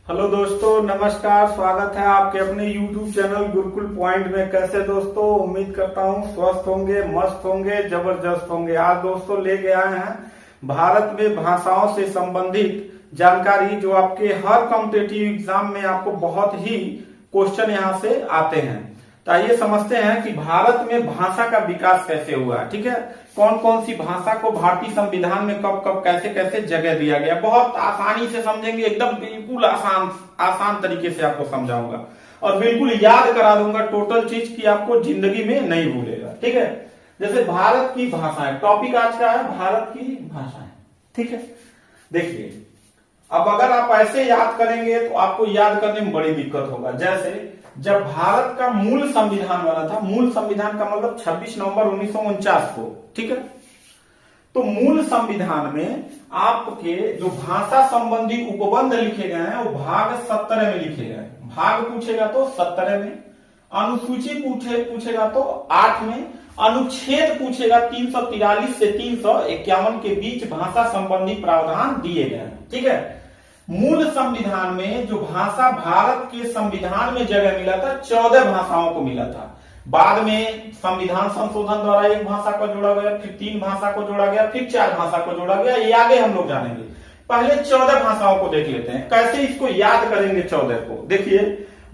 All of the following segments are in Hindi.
हेलो दोस्तों, नमस्कार। स्वागत है आपके अपने YouTube चैनल गुरुकुल पॉइंट में। कैसे दोस्तों, उम्मीद करता हूँ स्वस्थ होंगे, मस्त होंगे, जबरदस्त होंगे। आज दोस्तों लेके आए हैं भारत में भाषाओं से संबंधित जानकारी, जो आपके हर कॉम्पिटिटिव एग्जाम में आपको बहुत ही क्वेश्चन यहाँ से आते हैं। तो आइए समझते हैं कि भारत में भाषा का विकास कैसे हुआ। ठीक है, कौन कौन सी भाषा को भारतीय संविधान में कब कब कैसे कैसे जगह दिया गया। बहुत आसानी से समझेंगे, एकदम बिल्कुल आसान तरीके से आपको समझाऊंगा और बिल्कुल याद करा दूंगा टोटल चीज की, आपको जिंदगी में नहीं भूलेगा। ठीक है, जैसे भारत की भाषाएं, टॉपिक आज का है भारत की भाषाएं। ठीक है, देखिए अब अगर आप ऐसे याद करेंगे तो आपको याद करने में बड़ी दिक्कत होगा। जैसे जब भारत का मूल संविधान बना था, मूल संविधान का मतलब 26 नवंबर 1949 को। ठीक है, तो मूल संविधान में आपके जो भाषा संबंधी उपबंध लिखे गए हैं वो भाग 17 में लिखे गए हैं। भाग पूछेगा तो 17 में, अनुसूची पूछेगा तो 8 में, अनुच्छेद पूछेगा 343 से 351 के बीच भाषा संबंधी प्रावधान दिए गए हैं। ठीक है, मूल संविधान में जो भाषा भारत के संविधान में जगह मिला था 14 भाषाओं को मिला था। बाद में संविधान संशोधन द्वारा एक भाषा को जोड़ा गया, फिर 3 भाषा को जोड़ा गया, फिर 4 भाषा को जोड़ा गया। ये आगे हम लोग जानेंगे। पहले 14 भाषाओं को देख लेते हैं, कैसे इसको याद करेंगे 14 को। देखिए,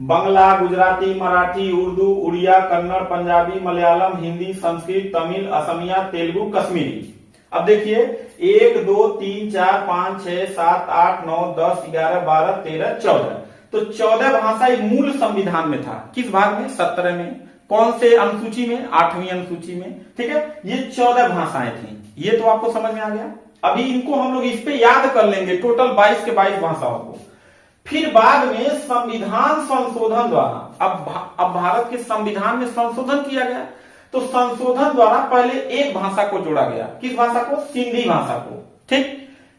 बांग्ला, गुजराती, मराठी, उर्दू, उड़िया, कन्नड़, पंजाबी, मलयालम, हिंदी, संस्कृत, तमिल, असमिया, तेलुगु, कश्मीरी। अब देखिए 1 2 3 4 5 6 7 8 9 10 11 12 13 14। तो 14 भाषा मूल संविधान में था। किस भाग में? 17 में। कौन से अनुसूची में? 8वीं अनुसूची में। ठीक है, ये 14 भाषाएं थी। ये तो आपको समझ में आ गया। अभी इनको हम लोग इस पे याद कर लेंगे, टोटल 22 के 22 भाषाओं को। फिर बाद में संविधान संशोधन द्वारा, अब भारत के संविधान में संशोधन किया गया, तो संशोधन द्वारा पहले एक भाषा को जोड़ा गया। किस भाषा को? सिंधी भाषा को। ठीक,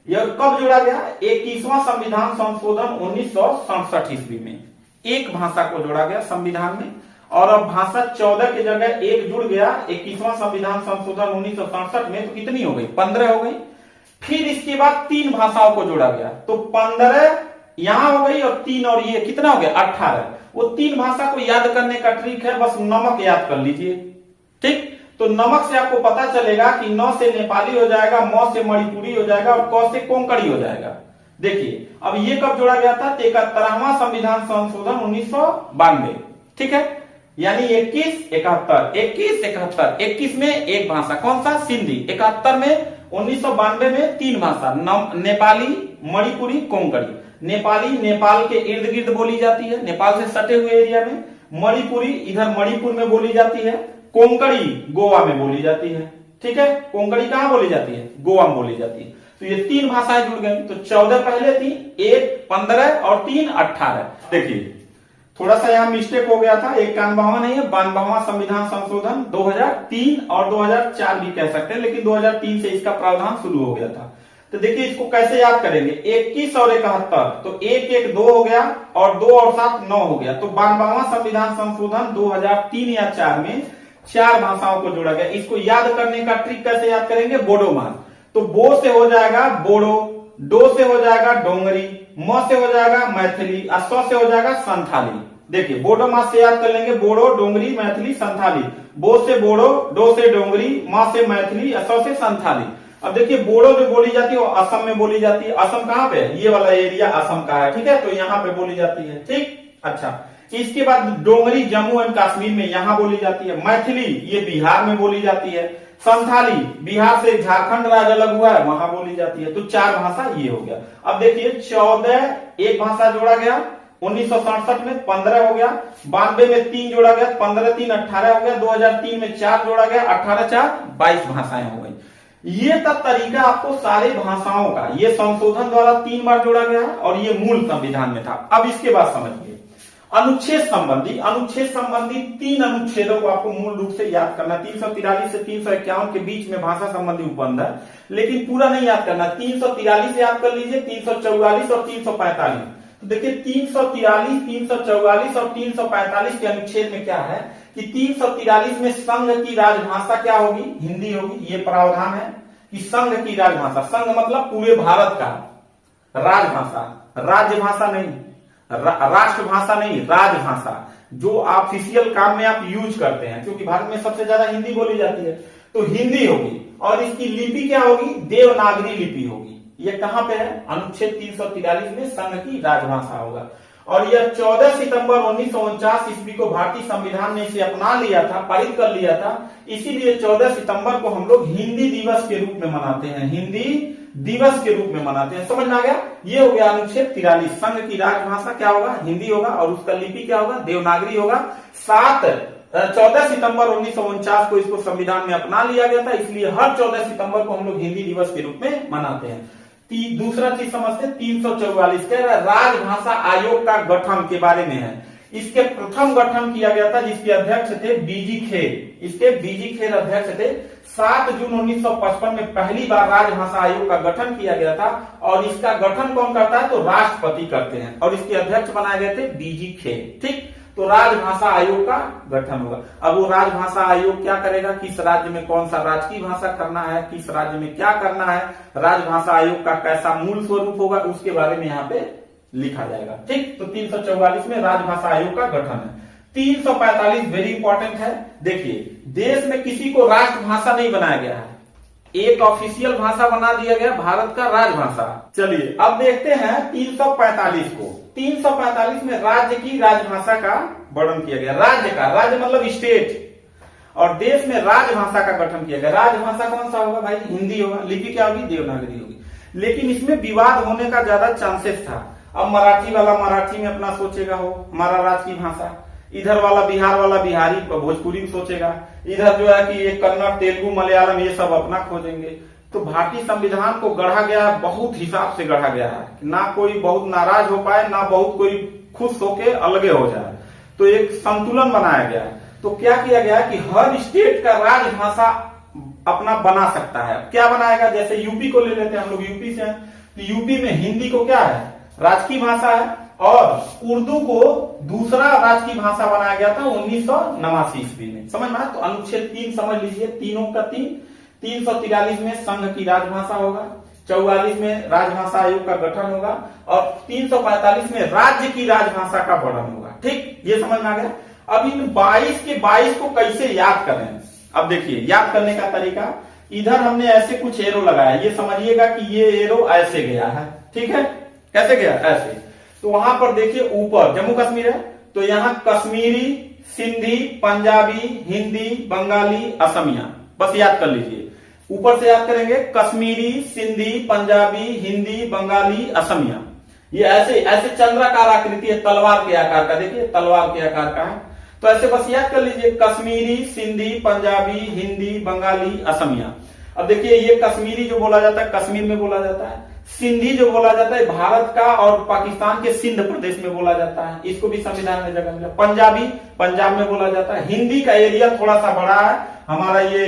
यह कब जोड़ा गया? 21वां संविधान संशोधन 1967 ईस्वी में एक भाषा को जोड़ा गया संविधान में। और अब भाषा 14 की जगह एक जुड़ गया 21वां संविधान संशोधन 1967 में। तो कितनी हो गई? 15 हो गई। फिर इसके बाद 3 भाषाओं को जोड़ा गया, तो 15 यहां हो गई और 3 और ये कितना हो गया? 18। वो 3 भाषा को याद करने का ट्रिक है, बस नमक याद कर लीजिए। ठीक, तो नमक से आपको पता चलेगा कि न से नेपाली हो जाएगा, म से मणिपुरी हो जाएगा और क से कोंकणी हो जाएगा। देखिए अब ये कब जोड़ा गया था? 71वां संविधान संशोधन 1992। ठीक है, यानी 21 71 21 में एक भाषा, कौन सा? सिंधी। 71 में 1992 में 3 भाषा, नेपाली, मणिपुरी, कोंकणी। नेपाली नेपाल के इर्द गिर्द बोली जाती है, नेपाल से सटे हुए एरिया में। मणिपुरी इधर मणिपुर में बोली जाती है। कोंकणी गोवा में बोली जाती है। ठीक है, कोंकणी कहां बोली जाती है? गोवा में बोली जाती है। तो ये 3 भाषाएं जुड़ गई। तो 14 पहले थी, 1 15 और 3 18। देखिए थोड़ा सा यहाँ मिस्टेक हो गया था, 91वां नहीं है, 92वां संविधान संशोधन 2003 और 2004 भी कह सकते हैं, लेकिन 2003 से इसका प्रावधान शुरू हो गया था। तो देखिए इसको कैसे याद करेंगे? 21 और 71, तो 1 1 2 हो गया और 2 और 7 9 हो गया। तो 92वां संविधान संशोधन 2003 या 4 में 4 भाषाओं को जोड़ा गया। इसको याद करने का ट्रिक कैसे याद करेंगे? बोडोमान। तो बो से हो जाएगा बोडो, डो से हो जाएगा डोंगरी, म से हो जाएगा मैथिली, स से हो जाएगा संथाली। देखिए बोडोमा से याद कर लेंगे, बोडो, डोंगरी, मैथिली, संथाली। बो से बोडो, डो से डोंगरी, म से मैथिली, स से संथाली। अब देखिए बोडो जो बोली जाती है वो असम में बोली जाती है। असम कहाँ पे? ये वाला एरिया असम का है। ठीक है, तो यहाँ पे बोली जाती है। ठीक, अच्छा। इसके बाद डोंगरी जम्मू एंड कश्मीर में यहां बोली जाती है। मैथिली ये बिहार में बोली जाती है। संथाली बिहार से झारखंड राज्य अलग हुआ है, वहां बोली जाती है। तो 4 भाषा ये हो गया। अब देखिए 14 एक भाषा जोड़ा गया 1967 में, 15 हो गया। 92 में 3 जोड़ा गया, 15 3 18 हो गया। 2003 में 4 जोड़ा गया, 18 4 22 भाषाएं हो गई। ये तब तरीका आपको सारे भाषाओं का, ये संशोधन द्वारा 3 बार जोड़ा गया और ये मूल संविधान में था। अब इसके बाद समझिए अनुच्छेद संबंधी 3 अनुच्छेदों को आपको मूल रूप से याद करना। 343 से 351 के बीच में भाषा संबंधी उपबंध है, लेकिन पूरा नहीं याद करना। 343 याद कर लीजिए, 344 और 345। तो देखिए 343, 344 और 345 के अनुच्छेद में क्या है कि 343 में संघ की राजभाषा क्या होगी? हिंदी होगी। ये प्रावधान है कि संघ की राजभाषा, संघ मतलब पूरे भारत का, राजभाषा, राज्य भाषा नहीं, राष्ट्रभाषा नहीं, राजभाषा, जो ऑफिशियल काम में आप यूज करते हैं, क्योंकि भारत में सबसे ज्यादा हिंदी बोली जाती है, तो हिंदी होगी। और इसकी लिपि क्या होगी? देवनागरी लिपि होगी। ये कहां पे है? अनुच्छेद 343 में संघ की राजभाषा होगा। और यह 14 सितंबर 1949 ईस्वी को भारतीय संविधान ने इसे अपना लिया था, पारित कर लिया था। इसीलिए 14 सितंबर को हम लोग हिंदी दिवस के रूप में मनाते हैं, हिंदी दिवस के रूप में मनाते हैं। समझ में आ गया? ये हो गया अनुच्छेद 43। संघ की राजभाषा क्या होगा? हिंदी होगा। और उसका लिपि क्या होगा? देवनागरी होगा। 14 सितंबर 1949 को इसको संविधान में अपना लिया गया था, इसलिए हर 14 सितंबर को हम लोग हिंदी दिवस के रूप में मनाते हैं। दूसरा चीज समझते हैं, 344 कह रहा है राजभाषा आयोग का गठन के बारे में है। इसके प्रथम गठन किया गया था, जिसके अध्यक्ष थे बीजी खेर। इसके बीजी खेर अध्यक्ष थे। 7 जून 1955 में पहली बार राजभाषा आयोग का गठन किया गया था। और इसका गठन कौन करता है? तो राष्ट्रपति करते हैं। और इसके अध्यक्ष बनाए गए थे बीजी खेर। ठीक, तो राजभाषा आयोग का गठन होगा। अब वो राजभाषा आयोग क्या करेगा? किस राज्य में कौन सा राजकीय भाषा करना है, किस राज्य में क्या करना है, राजभाषा आयोग का कैसा मूल स्वरूप होगा, उसके बारे में यहाँ पे लिखा जाएगा। ठीक, तो 344 में राजभाषा आयोग का गठन है। 345 वेरी इंपॉर्टेंट है। देखिए, देश में किसी को राष्ट्रभाषा नहीं बनाया गया है, एक ऑफिशियल भाषा बना दिया गया भारत का राजभाषा। चलिए अब देखते हैं 345 को। 345 में राज्य की राजभाषा का वर्णन किया गया। राज्य का, राज्य मतलब स्टेट, और देश में राजभाषा का गठन किया गया। राजभाषा कौन सा होगा भाई? हिंदी होगा। लिपि क्या होगी? देवनागरी होगी। लेकिन इसमें विवाद होने का ज्यादा चांसेस था। अब मराठी वाला मराठी में अपना सोचेगा, हो हमारा राजकीय भाषा, इधर वाला बिहार वाला बिहारी भोजपुरी में सोचेगा, इधर जो है कि ये कन्नड़, तेलुगु, मलयालम ये सब अपना खोजेंगे। तो भारतीय संविधान को गढ़ा गया है, बहुत हिसाब से गढ़ा गया है, ना कोई बहुत नाराज हो पाए, ना बहुत कोई खुश होके अलगे हो जाए। तो एक संतुलन बनाया गया है। तो क्या किया गया कि हर स्टेट का राजभाषा अपना बना सकता है। क्या बनाएगा? जैसे यूपी को ले लेते हैं, हम लोग यूपी से हैं, तो यूपी में हिंदी को क्या है? राजकीय भाषा है। और उर्दू को दूसरा राजकीय भाषा बनाया गया था 1989 ईस्वी में। समझ में? तो अनुच्छेद 3 समझ लीजिए, तीनों का 343 में संघ की राजभाषा होगा, 44 में राजभाषा आयोग का गठन होगा, और 345 में राज्य की राजभाषा का वर्णन होगा। ठीक, ये समझ में आ गया। अब इन 22 के 22 को कैसे याद करें? अब देखिए, याद करने का तरीका, इधर हमने ऐसे कुछ एरो लगाया, ये समझिएगा कि ये एरो ऐसे गया है। ठीक है, कैसे गया? ऐसे। तो वहां पर देखिए ऊपर जम्मू कश्मीर है, तो यहाँ कश्मीरी, सिंधी, पंजाबी, हिंदी, बंगाली, असमिया, बस याद कर लीजिए। ऊपर से याद करेंगे कश्मीरी, सिंधी, पंजाबी, हिंदी, बंगाली, असमिया। ये ऐसे ऐसे चंद्राकार आकृति है, तलवार के आकार का। देखिए तलवार के आकार का है, तो ऐसे बस याद कर लीजिए कश्मीरी, सिंधी, पंजाबी, हिंदी, बंगाली, असमिया। अब देखिए ये कश्मीरी जो बोला जाता है कश्मीर में बोला जाता है, सिंधी जो बोला जाता है भारत का और पाकिस्तान के सिंध प्रदेश में बोला जाता है, इसको भी संविधान में जगह मिला। पंजाबी पंजाब में बोला जाता है। हिंदी का एरिया थोड़ा सा बड़ा है हमारा, ये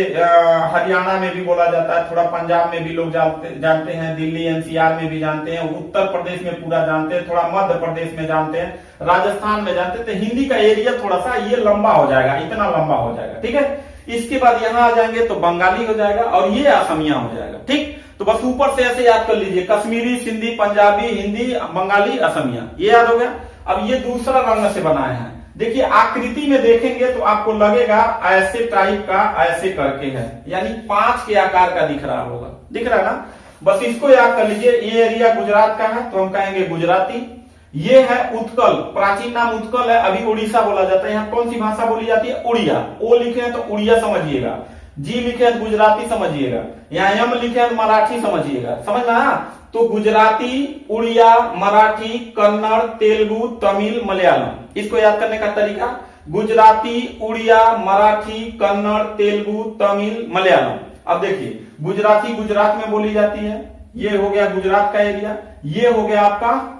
हरियाणा में भी बोला जाता है, थोड़ा पंजाब में भी लोग जानते हैं, दिल्ली एनसीआर में भी जानते हैं, उत्तर प्रदेश में पूरा जानते हैं, थोड़ा मध्य प्रदेश में जानते हैं, राजस्थान में जानते हैं। तो हिंदी का एरिया थोड़ा सा ये लंबा हो जाएगा, इतना लंबा हो जाएगा। ठीक है, इसके बाद यहाँ आ जाएंगे तो बंगाली हो जाएगा और ये असमिया हो जाएगा। ठीक, तो बस ऊपर से ऐसे याद कर लीजिए कश्मीरी, सिंधी, पंजाबी, हिंदी, बंगाली, असमिया, ये याद हो गया। अब ये दूसरा रंग से बनाए हैं। देखिए आकृति में देखेंगे तो आपको लगेगा ऐसे टाइप का, ऐसे करके है, यानी 5 के आकार का दिख रहा होगा, दिख रहा है ना। बस इसको याद कर लीजिए। ये एरिया गुजरात का है तो हम कहेंगे गुजराती। ये है उत्कल, प्राचीन नाम उत्कल है, अभी उड़ीसा बोला जाता है। यहाँ कौन सी भाषा बोली जाती है? उड़िया। ओ लिखे हैं तो उड़िया समझिएगा, जी लिखे हैं गुजराती समझिएगा, यहाँ यम लिखे हैं मराठी समझिएगा। समझ में आया? तो गुजराती, उड़िया, मराठी, कन्नड़, तेलुगु, तमिल, मलयालम। इसको याद करने का तरीका, गुजराती, उड़िया, मराठी, कन्नड़, तेलुगु, तमिल, मलयालम। अब देखिए गुजराती गुजरात में बोली जाती है, ये हो गया गुजरात का एरिया। ये हो गया आपका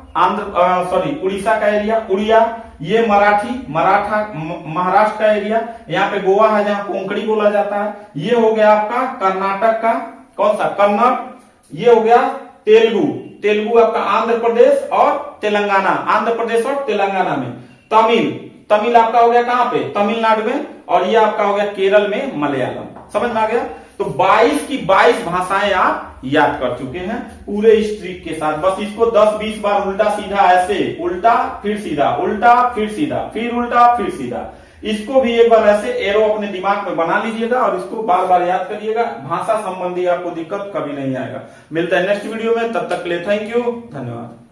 उड़ीसा का एरिया, उड़िया। ये मराठी, मराठा, महाराष्ट्र का एरिया। यहाँ पे गोवा है जहाँ कोंकणी बोला जाता है। ये हो गया आपका कर्नाटक का, कौन सा? कन्नड़। ये हो गया तेलुगु, तेलुगु आपका आंध्र प्रदेश और तेलंगाना, आंध्र प्रदेश और तेलंगाना में। तमिल, तमिल आपका हो गया कहाँ पे? तमिलनाडु में। और ये आपका हो गया केरल में मलयालम। समझ में आ गया। तो 22 की 22 भाषाएं आप याद कर चुके हैं पूरे इस ट्रिक के साथ। बस इसको 10-20 बार उल्टा सीधा, ऐसे उल्टा फिर सीधा, उल्टा फिर सीधा, फिर उल्टा फिर सीधा, इसको भी एक बार ऐसे एरो अपने दिमाग में बना लीजिएगा और इसको बार बार याद करिएगा। भाषा संबंधी आपको दिक्कत कभी नहीं आएगा। मिलता है नेक्स्ट वीडियो में, तब तक के लिए थैंक यू, धन्यवाद।